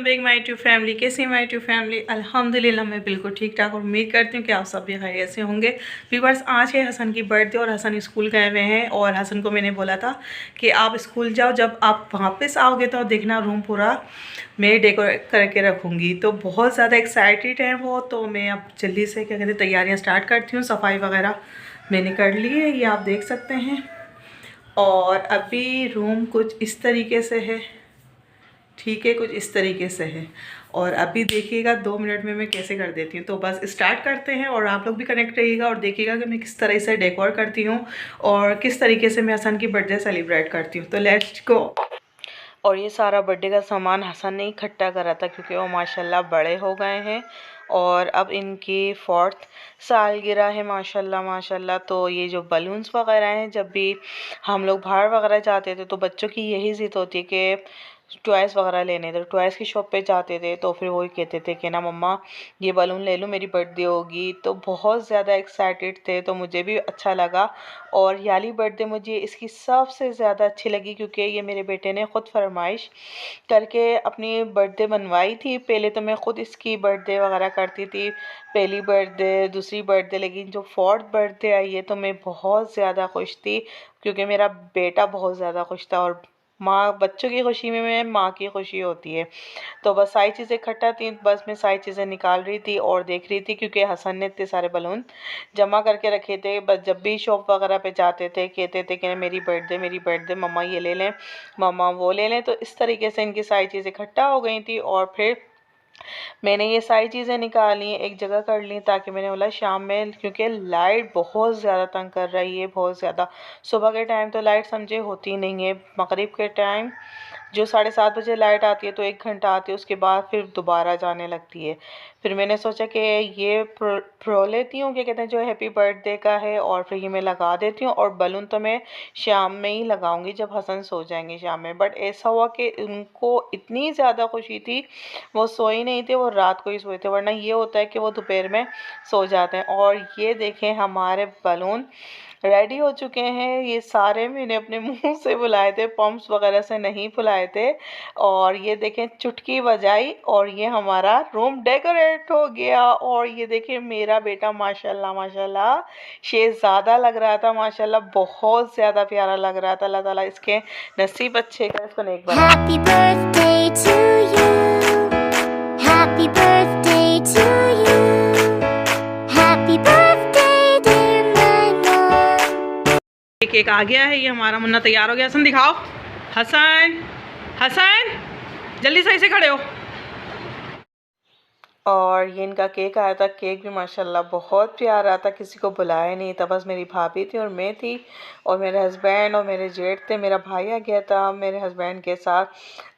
Back my tube family. कैसी है माई ट्यू family? अल्हम्दुलिल्लाह मैं बिल्कुल ठीक ठाक और उम्मीद करती हूँ कि आप सब भी खैरियत से होंगे। व्यूअर्स, आज है हसन की बर्थडे और हसन स्कूल गए हुए हैं और हसन को मैंने बोला था कि आप स्कूल जाओ, जब आप वापस आओगे तो देखना रूम पूरा मैं डेकोरेट करके रखूँगी। तो बहुत ज़्यादा एक्साइटेड है वो। तो मैं अब जल्दी से क्या कहते हैं तैयारियाँ स्टार्ट करती हूँ। सफाई वगैरह मैंने कर ली है, ये आप देख सकते हैं। और अभी रूम कुछ इस तरीके से है, ठीक है, कुछ इस तरीके से है। और अभी देखिएगा 2 मिनट में मैं कैसे कर देती हूँ। तो बस स्टार्ट करते हैं और आप लोग भी कनेक्ट रहिएगा और देखिएगा कि मैं किस तरह से डेकोर करती हूँ और किस तरीके से मैं हसन की बर्थडे सेलिब्रेट करती हूँ। तो लेट्स गो। और ये सारा बर्थडे का सामान हसन ने इकट्ठा करा था क्योंकि वो माशाल्लाह बड़े हो गए हैं और अब इनकी 4th सालगिरह है माशाल्लाह माशाल्लाह। तो ये जो बलून्स वगैरह हैं, जब भी हम लोग बाहर वगैरह जाते थे तो बच्चों की यही ज़िद होती है कि टॉयज़ वगैरह लेने थे। टॉयज़ की शॉप पे जाते थे तो फिर वही कहते थे कि ना मम्मा ये बलून ले लो, मेरी बर्थडे होगी। तो बहुत ज़्यादा एक्साइटेड थे, तो मुझे भी अच्छा लगा। और याली बर्थडे मुझे इसकी सबसे ज़्यादा अच्छी लगी क्योंकि ये मेरे बेटे ने ख़ुद फरमाइश करके अपनी बर्थडे बनवाई थी। पहले तो मैं ख़ुद इसकी बर्थडे वगैरह करती थी, पहली बर्थडे, दूसरी बर्थडे, लेकिन जो 4th बर्थडे आई है तो मैं बहुत ज़्यादा खुश थी क्योंकि मेरा बेटा बहुत ज़्यादा खुश था। और माँ, बच्चों की खुशी में माँ की खुशी होती है। तो बस सारी चीज़ें इकट्ठा थी, बस मैं सारी चीज़ें निकाल रही थी और देख रही थी क्योंकि हसन ने इतने सारे बलून जमा करके रखे थे। बस जब भी शॉप वगैरह पे जाते थे कहते थे कि मेरी बर्थडे मम्मा ये ले लें, मम्मा वो ले लें। तो इस तरीके से इनकी सारी चीज़ें इकट्ठा हो गई थी और फिर मैंने ये सारी चीज़ें निकाली, एक जगह कर ली, ताकि मैंने बोला शाम में, क्योंकि लाइट बहुत ज़्यादा तंग कर रही है, बहुत ज़्यादा। सुबह के टाइम तो लाइट समझे होती नहीं है, मगरिब के टाइम जो 7:30 बजे लाइट आती है तो 1 घंटा आती है, उसके बाद फिर दोबारा जाने लगती है। फिर मैंने सोचा कि ये प्रो लेती हूँ, क्या कहते हैं, जो हैप्पी बर्थडे का है, और फिर ये मैं लगा देती हूँ। और बलून तो मैं शाम में ही लगाऊंगी जब हसन सो जाएंगे शाम में। बट ऐसा हुआ कि उनको इतनी ज़्यादा खुशी थी, वो सोए नहीं थे, वो रात को ही सोए थे, वरना ये होता है कि वो दोपहर में सो जाते हैं। और ये देखें हमारे बलून रेडी हो चुके हैं। ये सारे मैंने अपने मुंह से फुलाए थे, पम्प्स वगैरह से नहीं फुलाए थे। और ये देखें चुटकी बजाई और ये हमारा रूम डेकोरेट हो गया। और ये देखें मेरा बेटा माशाल्लाह माशाल्लाह शेहज़ादा लग रहा था, माशाल्लाह बहुत ज़्यादा प्यारा लग रहा था। अल्लाह ताला इसके नसीब अच्छे करे, इसको नेक बनाए। Happy birthday to you. Happy birthday to you. Happy birthday dear my mom. Cake आ गया है, ये हमारा मुन्ना तैयार हो गया। हसन दिखाओ, हसन हसन जल्दी सही से खड़े हो। और ये इनका केक आया था, केक भी माशाल्लाह बहुत प्यारा था, किसी को बुलाया नहीं था, बस मेरी भाभी थी और मैं थी और मेरे हस्बैंड और मेरे जेठ थे। मेरा भाई आ गया था मेरे हस्बैंड के साथ।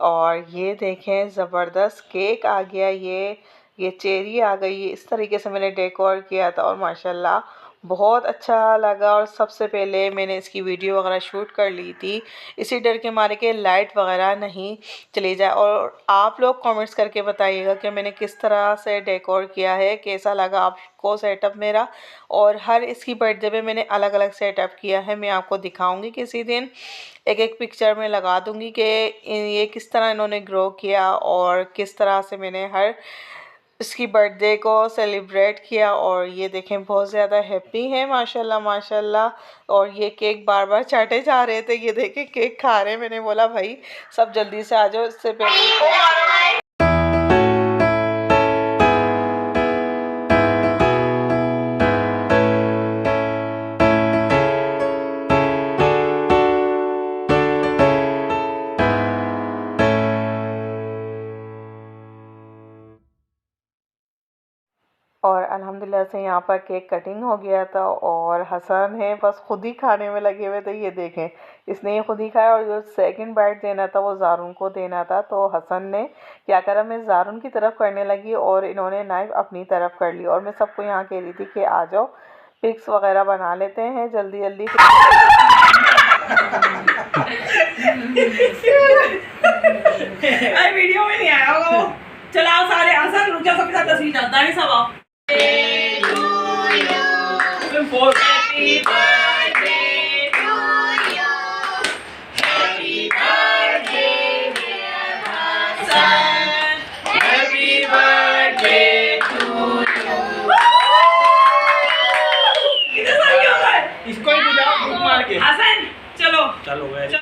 और ये देखें ज़बरदस्त केक आ गया, ये चेरी आ गई, इस तरीके से मैंने डेकोर किया था और माशाल्लाह बहुत अच्छा लगा। और सबसे पहले मैंने इसकी वीडियो वगैरह शूट कर ली थी, इसी डर के मारे के लाइट वगैरह नहीं चली जाए। और आप लोग कमेंट्स करके बताइएगा कि मैंने किस तरह से डेकोर किया है, कैसा लगा आपको सेटअप मेरा। और हर इसकी बर्थडे पे मैंने अलग अलग सेटअप किया है, मैं आपको दिखाऊंगी किसी दिन, एक एक पिक्चर में लगा दूंगी कि ये किस तरह इन्होंने ग्रो किया और किस तरह से मैंने हर इसकी बर्थडे को सेलिब्रेट किया। और ये देखें बहुत ज़्यादा हैप्पी है माशाल्लाह माशाल्लाह। और ये केक बार बार चाटे जा रहे थे, ये देखें केक खा रहे हैं। मैंने बोला भाई सब जल्दी से आ जाओ, इससे पहले और अल्हम्दुलिल्लाह से यहाँ पर केक कटिंग हो गया था। और हसन है बस खुद ही खाने में लगे हुए थे, ये देखें इसने ये खुद ही खाया। और जो सेकंड बाइट देना था वो ज़ारून को देना था, तो हसन ने क्या करा, मैं ज़ारून की तरफ करने लगी और इन्होंने नाइफ अपनी तरफ कर ली। और मैं सबको यहाँ कह रही थी कि आ जाओ पिक्स वगैरह बना लेते हैं जल्दी जल्दी। वीडियो में नहीं आया होगा वो। चलाओ सारे हसन, रुक जाओ, सबके साथ तस्वीर चलता है सब आप। Happy birthday to you. Happy birthday dear Hassan. चलो गए।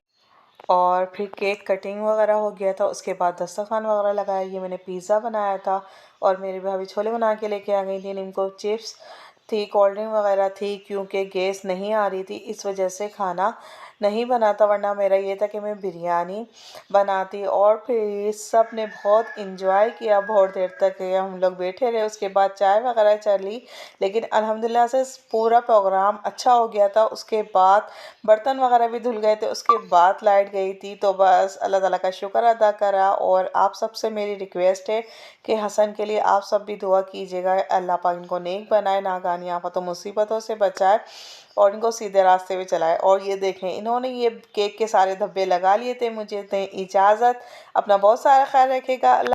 और फिर केक कटिंग वगैरह हो गया था। उसके बाद दस्तरखान वगैरह लगाया। ये मैंने पिज़्ज़ा बनाया था और मेरी भाभी छोले बना के लेके आ गई थी। इनको चिप्स थी, कोल्ड ड्रिंक वगैरह थी, क्योंकि गैस नहीं आ रही थी इस वजह से खाना नहीं बना था, वरना मेरा ये था कि मैं बिरयानी बनाती। और फिर सब ने बहुत इंजॉय किया, बहुत देर तक हम लोग बैठे रहे। उसके बाद चाय वगैरह चली, लेकिन अल्हम्दुलिल्लाह से पूरा प्रोग्राम अच्छा हो गया था। उसके बाद बर्तन वगैरह भी धुल गए थे। उसके बाद लाइट गई थी, तो बस अल्लाह ताला का शुक्र अदा करा। और आप सबसे मेरी रिक्वेस्ट है कि हसन के लिए आप सब भी दुआ कीजिएगा, अल्लाह पाक इनको नेक बनाए, नागानी आफतों मुसीबतों से बचाए और इनको सीधे रास्ते पे चलाए। और ये देखें, इन्होंने ये केक के सारे धब्बे लगा लिए थे। मुझे दें इजाज़त, अपना बहुत सारा ख्याल रखेगा।